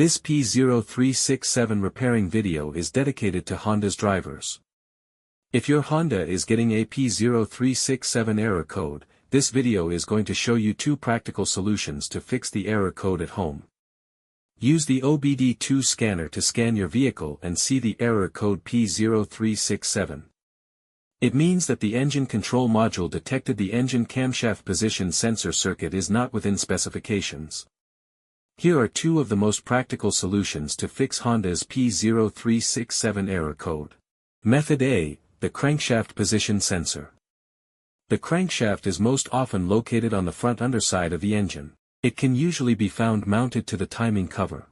This P0367 repairing video is dedicated to Honda's drivers. If your Honda is getting a P0367 error code, this video is going to show you two practical solutions to fix the error code at home. Use the OBD2 scanner to scan your vehicle and see the error code P0367. It means that the engine control module detected the engine camshaft position sensor circuit is not within specifications. Here are two of the most practical solutions to fix Honda's P0367 error code. Method A, the crankshaft position sensor. The crankshaft is most often located on the front underside of the engine. It can usually be found mounted to the timing cover.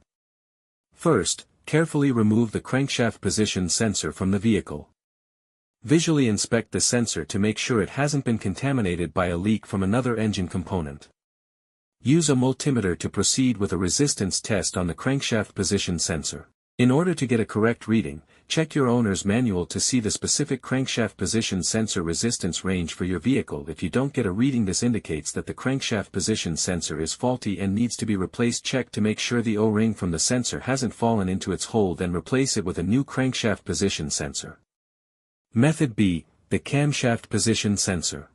First, carefully remove the crankshaft position sensor from the vehicle. Visually inspect the sensor to make sure it hasn't been contaminated by a leak from another engine component. Use a multimeter to proceed with a resistance test on the crankshaft position sensor. In order to get a correct reading, check your owner's manual to see the specific crankshaft position sensor resistance range for your vehicle. If you don't get a reading, this indicates that the crankshaft position sensor is faulty and needs to be replaced. Check to make sure the O-ring from the sensor hasn't fallen into its hole, then replace it with a new crankshaft position sensor. Method B, the camshaft position sensor.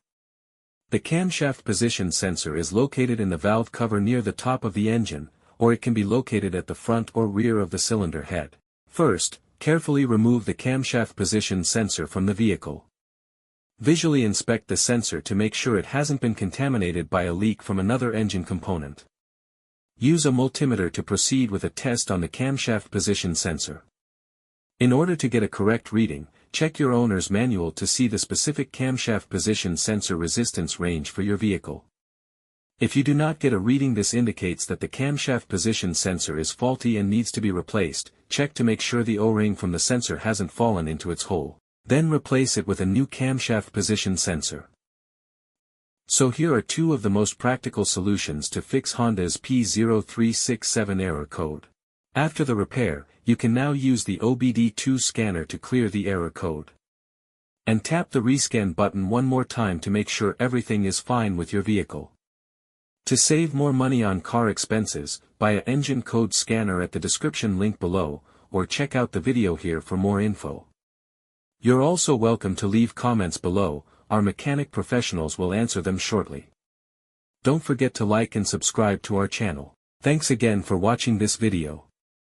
The camshaft position sensor is located in the valve cover near the top of the engine, or it can be located at the front or rear of the cylinder head. First, carefully remove the camshaft position sensor from the vehicle. Visually inspect the sensor to make sure it hasn't been contaminated by a leak from another engine component. Use a multimeter to proceed with a test on the camshaft position sensor. In order to get a correct reading, check your owner's manual to see the specific camshaft position sensor resistance range for your vehicle. If you do not get a reading, this indicates that the camshaft position sensor is faulty and needs to be replaced. Check to make sure the O-ring from the sensor hasn't fallen into its hole. Then replace it with a new camshaft position sensor. So here are two of the most practical solutions to fix Honda's P0367 error code. After the repair, you can now use the OBD2 scanner to clear the error code. And tap the rescan button one more time to make sure everything is fine with your vehicle. To save more money on car expenses, buy an engine code scanner at the description link below, or check out the video here for more info. You're also welcome to leave comments below, our mechanic professionals will answer them shortly. Don't forget to like and subscribe to our channel. Thanks again for watching this video.